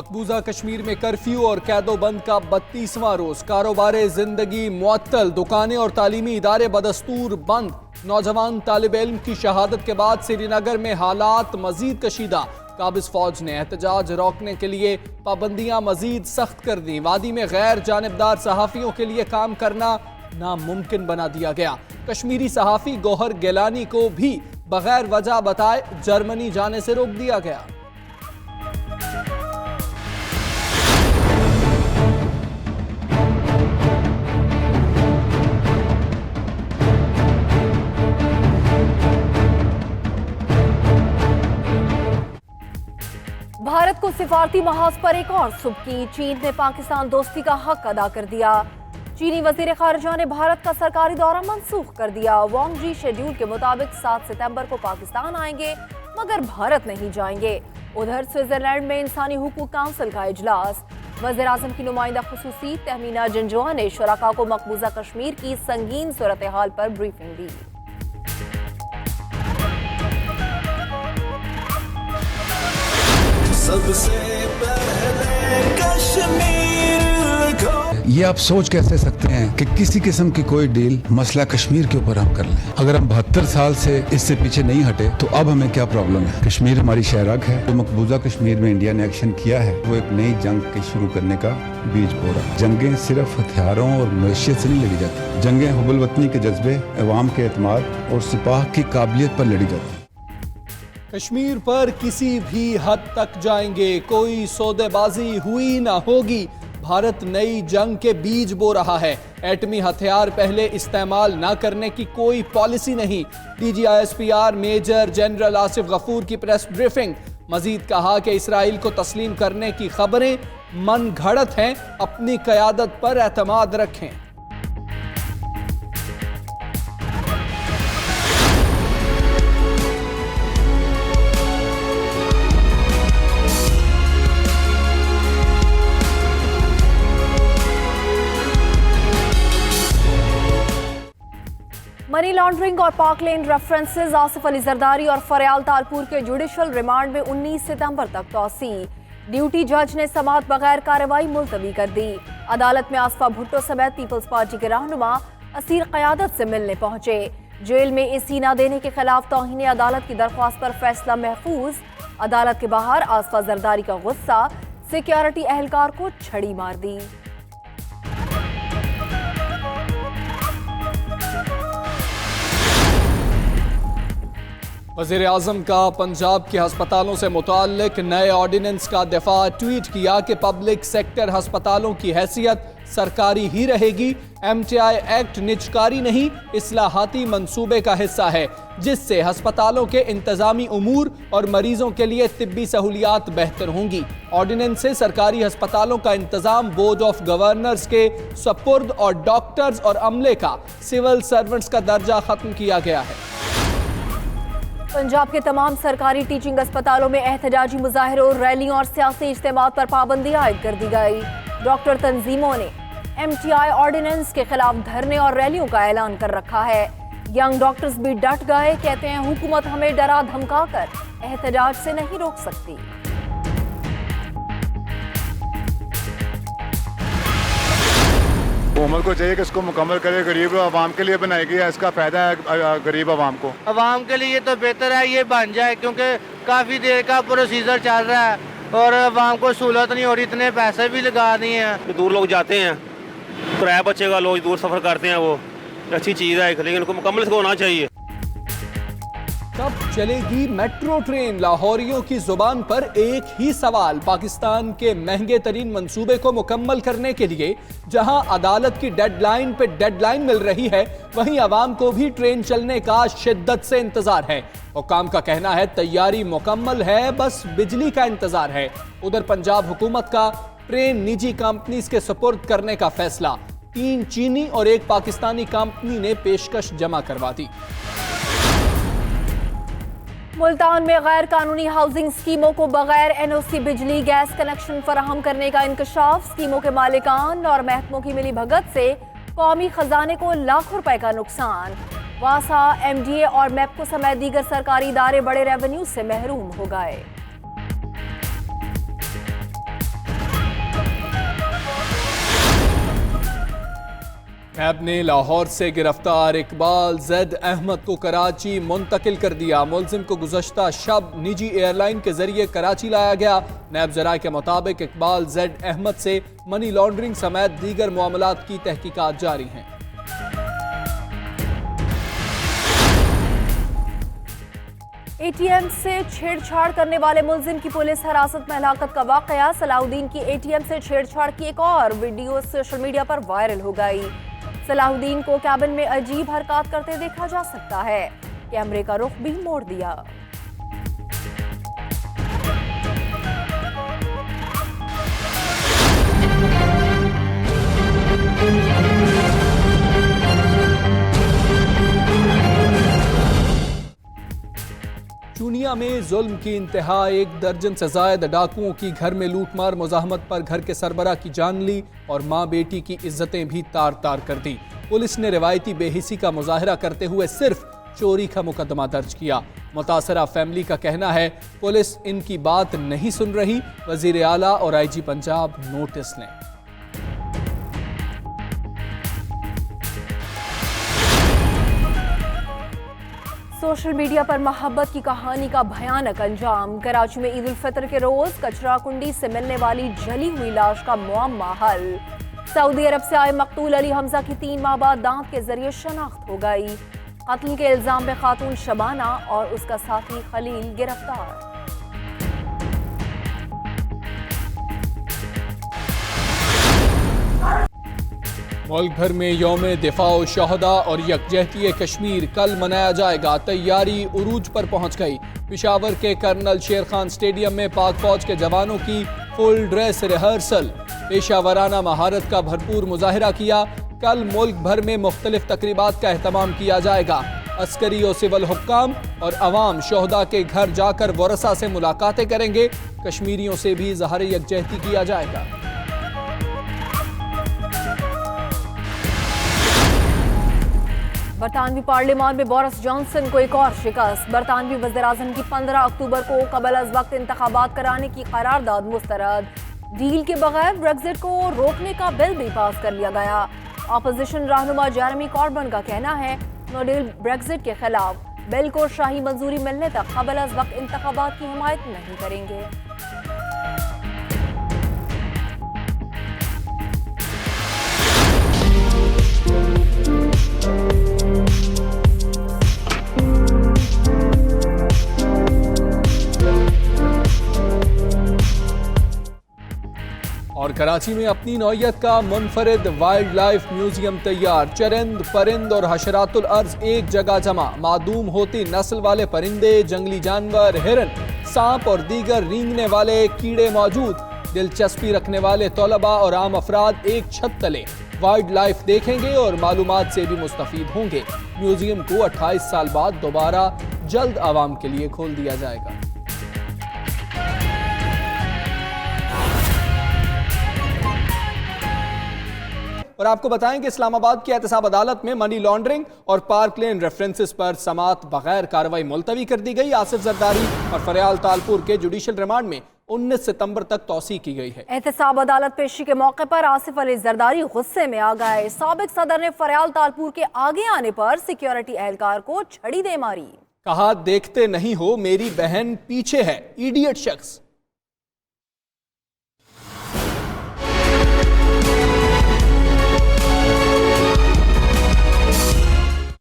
मकबूजा कश्मीर में कर्फ्यू और कैदोबंद का 32वां रोज। कारोबार जिंदगी मुअत्तल, दुकानें और तालीमी इदारे बदस्तूर बंद। नौजवान तालिब इल्म की शहादत के बाद श्रीनगर में हालात मजीद कशीदा। काबिज फौज ने एहतजाज रोकने के लिए पाबंदियां मजीद सख्त कर दी। वादी में गैर जानिबदार सहाफियों के लिए काम करना नामुमकिन बना दिया गया। कश्मीरी सहाफी गौहर गिलानी को भी बगैर वजह बताए जर्मनी जाने से रोक दिया गया। भारत को सिफारती महाज पर एक और सुबकी। चीन ने पाकिस्तान दोस्ती का हक अदा कर दिया। चीनी वजीर खारजा ने भारत का सरकारी दौरा मंसूख कर दिया। वांग जी शेड्यूल के मुताबिक 7 सितंबर को पाकिस्तान आएंगे मगर भारत नहीं जाएंगे। उधर स्विट्जरलैंड में इंसानी हुकूक काउंसिल का इजलास। वज़ीर आज़म की नुमाइंदा खुसूसी तहमीना जंजुआ ने शुरका को मकबूजा कश्मीर की संगीन सूरत हाल पर ब्रीफिंग दी। सबसे पहले कश्मीर को। ये आप सोच कैसे सकते हैं कि किसी किस्म की कोई डील मसला कश्मीर के ऊपर हम कर लें? अगर हम 72 साल से इससे पीछे नहीं हटे तो अब हमें क्या प्रॉब्लम है? कश्मीर हमारी शहरग है। तो मकबूजा कश्मीर में इंडिया ने एक्शन किया है, वो एक नई जंग के शुरू करने का बीज बो रहा है। जंगें सिर्फ हथियारों और मैशियत से नहीं लड़ी जाती। जंगें हुब्बुल वतनी के जज्बे, अवाम के एतमाद और सिपाह की काबिलियत पर लड़ी जाती। कश्मीर पर किसी भी हद तक जाएंगे, कोई सौदेबाजी हुई ना होगी। भारत नई जंग के बीज बो रहा है। एटमी हथियार पहले इस्तेमाल ना करने की कोई पॉलिसी नहीं। DGISPR major general Asif Ghafoor की प्रेस ब्रीफिंग। मजीद कहा कि इसराइल को तस्लीम करने की खबरें मन घड़त हैं, अपनी क़यादत पर एतमाद रखें। मनी लॉन्ड्रिंग और पाक लेन रेफरेंसेस। आसिफ अली जरदारी और फरयाल तालपुर के जुडिशल रिमांड में 19 सितंबर तक तौसी। ड्यूटी जज ने समाअत बगैर कार्रवाई मुलतवी कर दी। अदालत में आसफा भुट्टो समेत पीपल्स पार्टी के रहनुमा असीर क़यादत से मिलने पहुंचे। जेल में AC न देने के खिलाफ तौहीन अदालत की दरख्वास्त पर फैसला महफूज। अदालत के बाहर आसफा जरदारी का गुस्सा, सिक्योरिटी एहलकार को छड़ी मार दी। वज़ीर आज़म का पंजाब के हस्पतालों से मुताल्लिक नए ऑर्डिनेंस का दिफा। ट्वीट किया कि पब्लिक सेक्टर हस्पतालों की हैसियत सरकारी ही रहेगी। MTI एक्ट निजकारी नहीं, इस्लाहाती मंसूबे का हिस्सा है, जिससे हस्पतालों के इंतजामी उमूर और मरीजों के लिए तिब्बी सहूलियात बेहतर होंगी। ऑर्डिनेंस से सरकारी हस्पतालों का इंतजाम बोर्ड ऑफ गवर्नर्स के सपुर्द और डॉक्टर्स और अमले का सिविल सर्वेंट्स का दर्जा खत्म किया गया है। पंजाब के तमाम सरकारी टीचिंग अस्पतालों में एहतजाजी मुजाहिरों, रैलियों और सियासी इज्तिमात पर पाबंदी आयद कर दी गई। डॉक्टर तंजीमों ने MTI ऑर्डिनेंस के खिलाफ धरने और रैलियों का ऐलान कर रखा है। यंग डॉक्टर्स भी डट गए, कहते हैं हुकूमत हमें डरा धमका कर एहतजाज से नहीं रोक सकती। हुकूमत को चाहिए कि इसको मुकम्मल करे, गरीब आवाम के लिए बनाई गई है, इसका फायदा है गरीब आवाम को। आवाम के लिए तो बेहतर है ये बन जाए, क्योंकि काफ़ी देर का प्रोसीजर चल रहा है और आवाम को सहूलत नहीं हो रही, इतने पैसे भी लगा दिए हैं। दूर लोग जाते हैं, किराया बचेगा, लोग दूर सफ़र करते हैं, वो अच्छी चीज़ है, लेकिन उनको मुकम्मल इसको होना चाहिए। कब चलेगी मेट्रो ट्रेन? लाहौरियों की जुबान पर एक ही सवाल। पाकिस्तान के महंगे तरीन मंसूबे को मुकम्मल करने के लिए जहां अदालत की डेडलाइन पे डेडलाइन मिल रही है, वहीं आवाम को भी ट्रेन चलने का शिद्दत से इंतजार है। हुकाम का कहना है तैयारी मुकम्मल है, बस बिजली का इंतजार है। उधर पंजाब हुकूमत का ट्रेन निजी कंपनीज के सुपुर्द करने का फैसला। 3 चीनी और 1 पाकिस्तानी कंपनी ने पेशकश जमा करवा दी। मुल्तान में गैर कानूनी हाउसिंग स्कीमों को बगैर NOC बिजली गैस कनेक्शन फराहम करने का इंकशाफ। स्कीमों के मालिकान और महकमों की मिली भगत से कौमी खजाने को लाखों रुपए का नुकसान। वासा, MDA और MEPCO समेत दीगर सरकारी इदारे बड़े रेवेन्यू से महरूम हो गए। नैब ने लाहौर से गिरफ्तार इकबाल जैद अहमद को कराची मुंतकिल कर दिया। मुलजिम को गुज़श्ता शब निजी एयरलाइन के जरिए कराची लाया गया। नैब ज़राए के मुताबिक इकबाल जैद अहमद से मनी लॉन्ड्रिंग समेत दीगर मामलात की तहकीकात जारी हैं। एटीएम से छेड़छाड़ करने वाले मुलजिम की पुलिस हिरासत में हलाकत का वाकया। सलाहुद्दीन की एटीएम से छेड़छाड़ की एक और वीडियो सोशल मीडिया पर वायरल हो गई। सलाहुद्दीन को कैबिन में अजीब हरकत करते देखा जा सकता है। कैमरे का रुख भी मोड़ दिया। चूनिया में जुल्म की इंतहा। 1 दर्जन से जायद डाकुओं की घर में लूटमार। मुजाहमत पर घर के सरबरा की जान ली और मां बेटी की इज्जतें भी तार तार कर दी। पुलिस ने रिवायती बेहिसी का मुजाहरा करते हुए सिर्फ चोरी का मुकदमा दर्ज किया। मुतासरा फैमिली का कहना है पुलिस इनकी बात नहीं सुन रही। वजीर आला और आईजी पंजाब नोटिस लें। सोशल मीडिया पर मोहब्बत की कहानी का भयानक अंजाम। कराची में ईद उल फितर के रोज कचरा कुंडी से मिलने वाली जली हुई लाश का मुअम्मा हल। सऊदी अरब से आए मकतूल अली हमजा की 3 माह बाद दांत के जरिए शनाख्त हो गई। कत्ल के इल्जाम में खातून शबाना और उसका साथी खलील गिरफ्तार। मुल्क भर में यौम दिफा शहदा और यकजहती कश्मीर कल मनाया जाएगा। तैयारी उरूज पर पहुंच गई। पेशावर के कर्नल शेर खान स्टेडियम में पाक फौज के जवानों की फुल ड्रेस रिहर्सल। पेशावराना महारत का भरपूर मुजाहिरा किया। कल मुल्क भर में मुख्तलिफ तकरीबात का एहतमाम किया जाएगा। अस्करी और सिविल हुक्काम और अवाम शहदा के घर जाकर वरसा से मुलाकातें करेंगे। कश्मीरियों से भी ज़हर यकजहती किया जाएगा। बरतानवी पार्लियामान में बोरिस जॉनसन को एक और शिकस्त। बरतानवी वज़ीर-ए-आज़म की 15 अक्टूबर को कबल अज़ वक्त इंतखाबात कराने की करारदाद मुस्तरद। डील के बगैर ब्रेक्जिट को रोकने का बिल भी पास कर लिया गया। अपोजिशन रहनुमा जेरेमी कॉर्बन का कहना है नो डील ब्रेक्जिट के खिलाफ बिल को शाही मंजूरी मिलने तक कबल अज़ वक्त इंतखाबात की हिमायत नहीं करेंगे। और कराची में अपनी नौयत का मुनफरिद वाइल्ड लाइफ म्यूजियम तैयार। चरिंद परिंद और हशरातुल अर्ज एक जगह जमा। मादूम होती नस्ल वाले परिंदे, जंगली जानवर, हिरन, सांप और दीगर रेंगने वाले कीड़े मौजूद। दिलचस्पी रखने वाले तलबा और आम अफराद एक छत तले वाइल्ड लाइफ देखेंगे और मालूमात से भी मुस्तफीद होंगे। म्यूजियम को 28 साल बाद दोबारा जल्द आवाम के लिए खोल दिया जाएगा। और आपको बताएं कि इस्लामाबाद की एहतसाब अदालत में मनी लॉन्ड्रिंग और पार्क लेन रेफरेंसेस पर समात बगैर कार्रवाई मुलतवी कर दी गई। आसिफ जरदारी और फरियाल तालपुर के जुडिशल रिमांड में 19 सितंबर तक तौसी की गई है। एहतसाब अदालत पेशी के मौके पर आसिफ अली जरदारी गुस्से में आ गए। साबिक सदर ने फरियाल तालपुर के आगे आने पर सिक्योरिटी एहलकार को छड़ी दे मारी। कहा देखते नहीं हो मेरी बहन पीछे है, इडियट शख्स।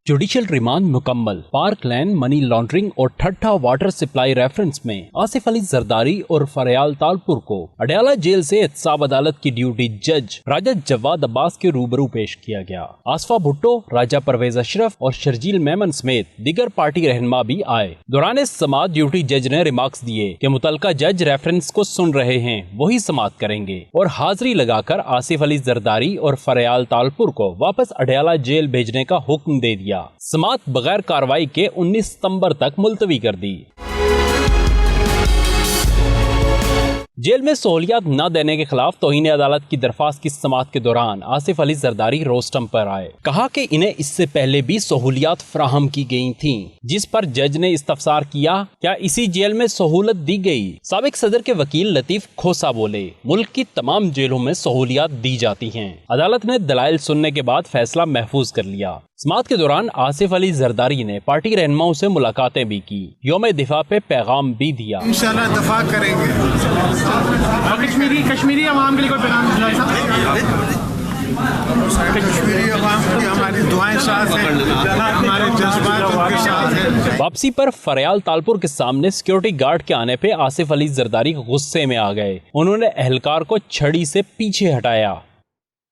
जुडिशल रिमांड मुकम्मल। पार्क लैंड मनी लॉन्ड्रिंग और ठट्ठा वाटर सप्लाई रेफरेंस में आसिफ अली जरदारी और फरियाल तालपुर को अडयाला जेल से एहतसाब अदालत की ड्यूटी जज राजा जवाद अब्बास के रूबरू पेश किया गया। आसफा भुट्टो, राजा परवेज अशरफ और शर्जील मेमन समेत दीगर पार्टी रहनुमा भी आए। दौरान समाअत ड्यूटी जज ने रिमार्क्स दिए कि मुतलका जज रेफरेंस को सुन रहे हैं, वही समाअत करेंगे और हाजिरी लगाकर आसिफ अली जरदारी और फरियाल तालपुर को वापस अडयाला जेल भेजने का हुक्म दे दिया। समाअत बगैर कार्रवाई के 19 सितंबर तक मुलतवी कर दी। जेल में सहूलियात न देने के खिलाफ तौहीन अदालत की दरख्वास्त की समाअत के दौरान आसिफ अली जरदारी रोस्टम पर आए। कहा कि इन्हें इससे पहले भी सहूलियात फराहम की गई थीं, जिस पर जज ने इस्तफसार किया, क्या इसी जेल में सहूलत दी गई? साबिक सदर के वकील लतीफ खोसा बोले, मुल्क की तमाम जेलों में सहूलियात दी जाती हैं। अदालत ने दलाइल सुनने के बाद फैसला महफूज कर लिया। समाअत के दौरान आसिफ अली जरदारी ने पार्टी रहनुमाओं से मुलाकातें भी की, यौम दिफा पे पैगाम भी दिया। इंशाल्लाह दफा करेंगे। कश्मीरी अवाम के लिए कोई पैगाम? कश्मीरी अवाम की हमारी दुआएं साथ हैं, हमारे जज्बात उनके साथ हैं। वापसी पर फरयाल तालपुर के सामने सिक्योरिटी गार्ड के आने पे आसिफ अली जरदारी गुस्से में आ गए। उन्होंने एहलकार को छड़ी से पीछे हटाया।